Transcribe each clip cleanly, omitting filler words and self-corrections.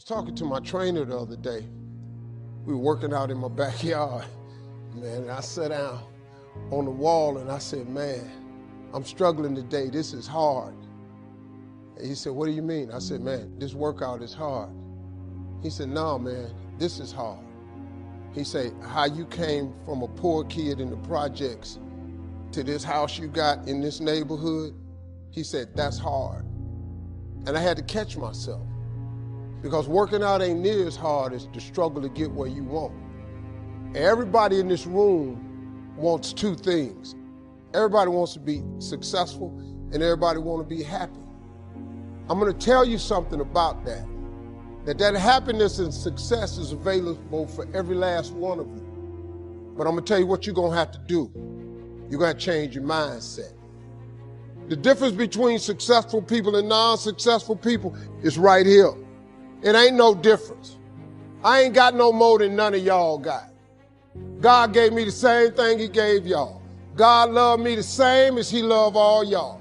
was talking to my trainer the other day. We were working out in my backyard, man, and I sat down on the wall and I said, man, I'm struggling today, this is hard. And he said, what do you mean? I said, man, this workout is hard. He said, no, man, this is hard. He said, how you came from a poor kid in the projects to this house you got in this neighborhood, he said, that's hard. And I had to catch myself, because working out ain't near as hard as the struggle to get where you want. Everybody in this room wants two things. Everybody wants to be successful and everybody wants to be happy. I'm gonna tell you something about that. That happiness and success is available for every last one of you. But I'm gonna tell you what you're gonna have to do. You're gonna change your mindset. The difference between successful people and non-successful people is right here. It ain't no difference. I ain't got no more than none of y'all got. God gave me the same thing he gave y'all. God loved me the same as he loved all y'all.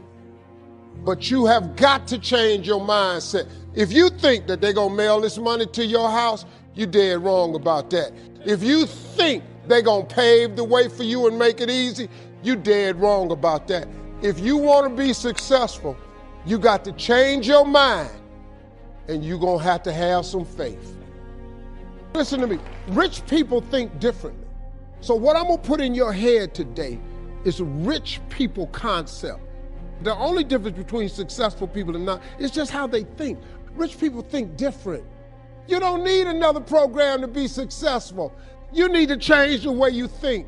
But you have got to change your mindset. If you think that they're gonna mail this money to your house, you're dead wrong about that. If you think they're gonna pave the way for you and make it easy, you're dead wrong about that. If you wanna be successful, you got to change your mind, and you're gonna have to have some faith. Listen to me, rich people think differently. So what I'm gonna put in your head today is a rich people concept. The only difference between successful people and not is just how they think. Rich people think different. You don't need another program to be successful. You need to change the way you think.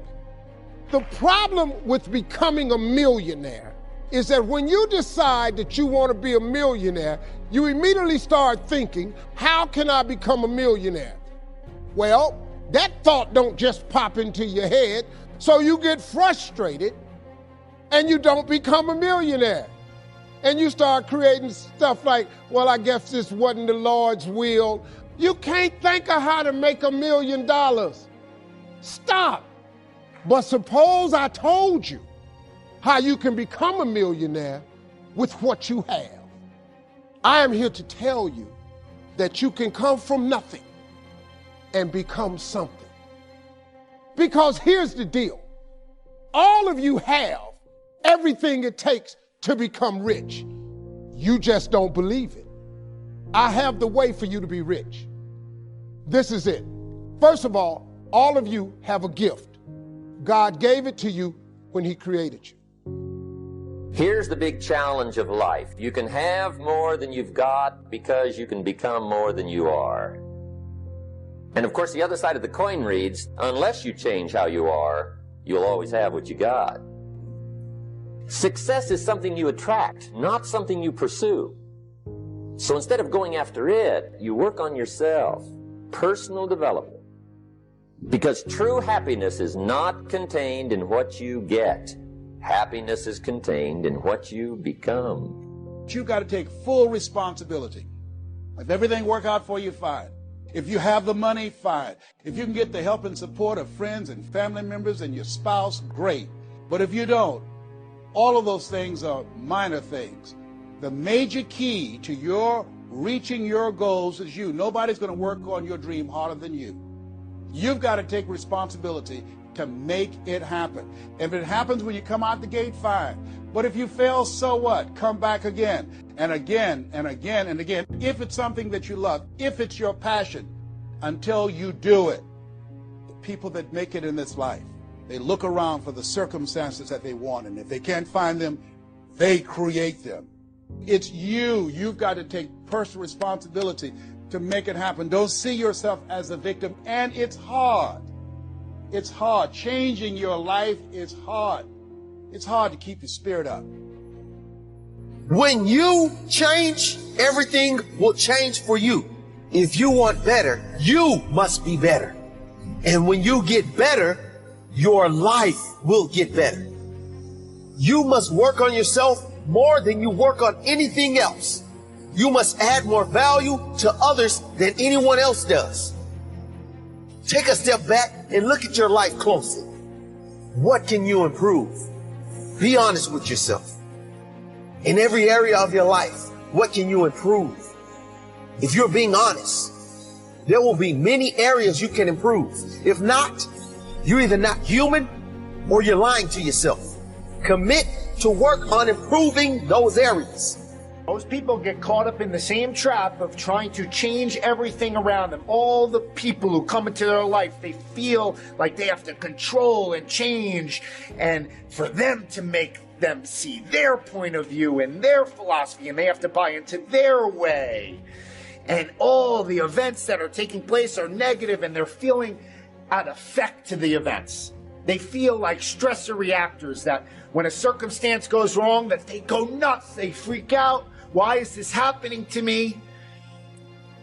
The problem with becoming a millionaire is that when you decide that you want to be a millionaire, you immediately start thinking, how can I become a millionaire? Well, that thought don't just pop into your head, so you get frustrated and you don't become a millionaire. And you start creating stuff like, well, I guess this wasn't the Lord's will. You can't think of how to make $1 million. Stop. But suppose I told you how you can become a millionaire with what you have. I am here to tell you that you can come from nothing and become something. Because here's the deal. All of you have everything it takes to become rich. You just don't believe it. I have the way for you to be rich. This is it. First of all of you have a gift. God gave it to you when he created you. Here's the big challenge of life. You can have more than you've got because you can become more than you are. And of course, the other side of the coin reads, unless you change how you are, you'll always have what you got. Success is something you attract, not something you pursue. So instead of going after it, you work on yourself, personal development. Because true happiness is not contained in what you get. Happiness is contained in what you become. You've got to take full responsibility. If everything works out for you, fine. If you have the money, fine. If you can get the help and support of friends and family members and your spouse, great. But if you don't, all of those things are minor things. The major key to your reaching your goals is you. Nobody's going to work on your dream harder than you. You've got to take responsibility to make it happen. If it happens when you come out the gate, fine. But if you fail, so what? Come back again and again and again and again. If it's something that you love, if it's your passion, until you do it. The people that make it in this life, they look around for the circumstances that they want, and if they can't find them, they create them. It's you. You've got to take personal responsibility to make it happen. Don't see yourself as a victim, and it's hard. It's hard. Changing your life is hard. It's hard to keep your spirit up. When you change, everything will change for you. If you want better, you must be better. And when you get better, your life will get better. You must work on yourself more than you work on anything else. You must add more value to others than anyone else does. Take a step back and look at your life closely. What can you improve? Be honest with yourself. In every area of your life, what can you improve? If you're being honest, there will be many areas you can improve. If not, you're either not human or you're lying to yourself. Commit to work on improving those areas. Most people get caught up in the same trap of trying to change everything around them. All the people who come into their life, they feel like they have to control and change, and for them to make them see their point of view and their philosophy, and they have to buy into their way. And all the events that are taking place are negative, and they're feeling an effect to the events. They feel like stressor reactors that when a circumstance goes wrong, that they go nuts, they freak out. Why is this happening to me?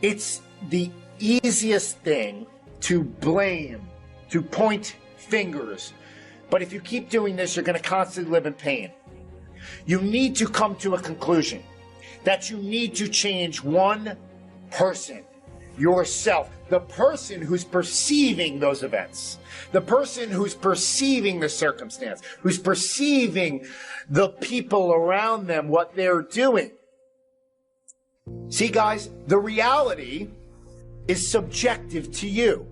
It's the easiest thing to blame, to point fingers. But if you keep doing this, you're going to constantly live in pain. You need to come to a conclusion that you need to change one person, yourself, the person who's perceiving those events, the person who's perceiving the circumstance, who's perceiving the people around them, what they're doing. See, guys, the reality is subjective to you.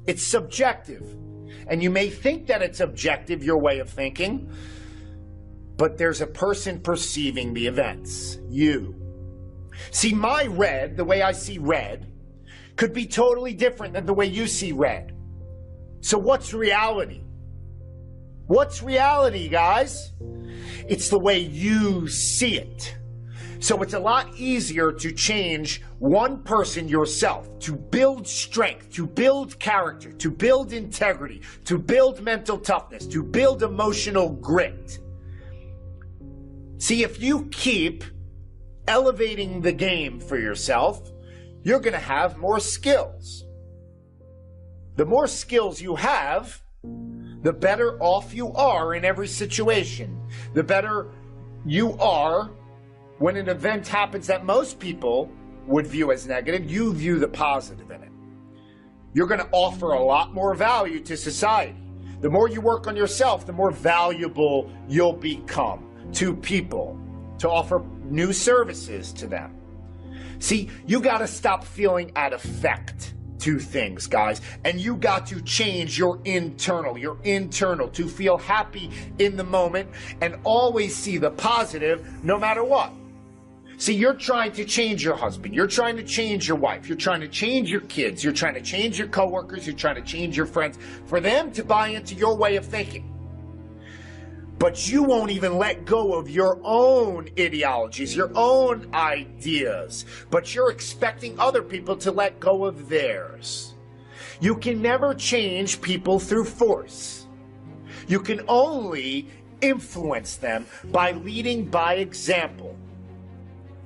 It's subjective. And you may think that it's objective, your way of thinking, but there's a person perceiving the events, you. See, my red, the way I see red, could be totally different than the way you see red. So what's reality? What's reality, guys? It's the way you see it. So it's a lot easier to change one person, yourself, to build strength, to build character, to build integrity, to build mental toughness, to build emotional grit. See, if you keep elevating the game for yourself, you're going to have more skills. The more skills you have, the better off you are in every situation. The better you are when an event happens that most people would view as negative, you view the positive in it. You're going to offer a lot more value to society. The more you work on yourself, the more valuable you'll become to people, to offer new services to them. See, you got to stop feeling at effect to things, guys, and you got to change your internal to feel happy in the moment and always see the positive no matter what. See, you're trying to change your husband, you're trying to change your wife, you're trying to change your kids, you're trying to change your coworkers, you're trying to change your friends for them to buy into your way of thinking. But you won't even let go of your own ideologies, your own ideas, but you're expecting other people to let go of theirs. You can never change people through force. You can only influence them by leading by example.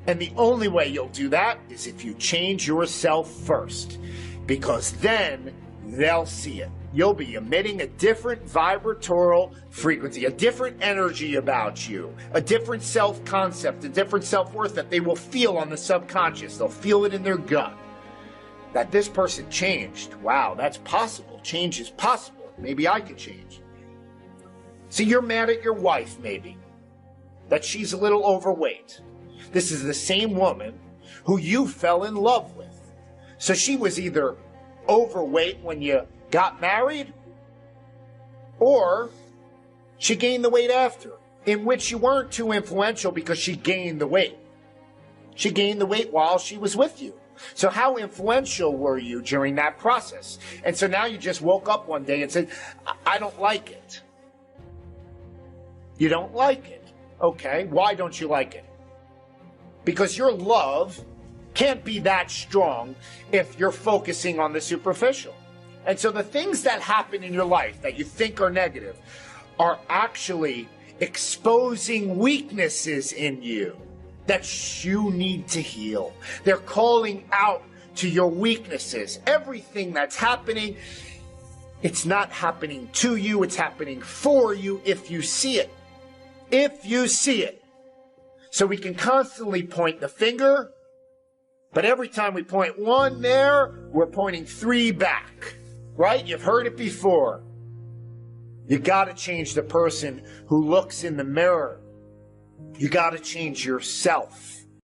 And the only way you'll do that is if you change yourself first, because then they'll see it. You'll be emitting a different vibratorial frequency, a different energy about you, a different self-concept, a different self-worth that they will feel on the subconscious. They'll feel it in their gut that this person changed. Wow, that's possible. Change is possible. Maybe I could change. See, you're mad at your wife, maybe, that she's a little overweight. This is the same woman who you fell in love with. So she was either overweight when you got married, or she gained the weight after, in which you weren't too influential because she gained the weight. She gained the weight while she was with you. So how influential were you during that process? And so now you just woke up one day and said, I don't like it. You don't like it. Okay, why don't you like it? Because your love can't be that strong if you're focusing on the superficial. And so the things that happen in your life that you think are negative are actually exposing weaknesses in you that you need to heal. They're calling out to your weaknesses. Everything that's happening, it's not happening to you, it's happening for you if you see it. If you see it. So we can constantly point the finger, but every time we point one there, we're pointing three back. Right? You've heard it before. You got to change the person who looks in the mirror. You got to change yourself.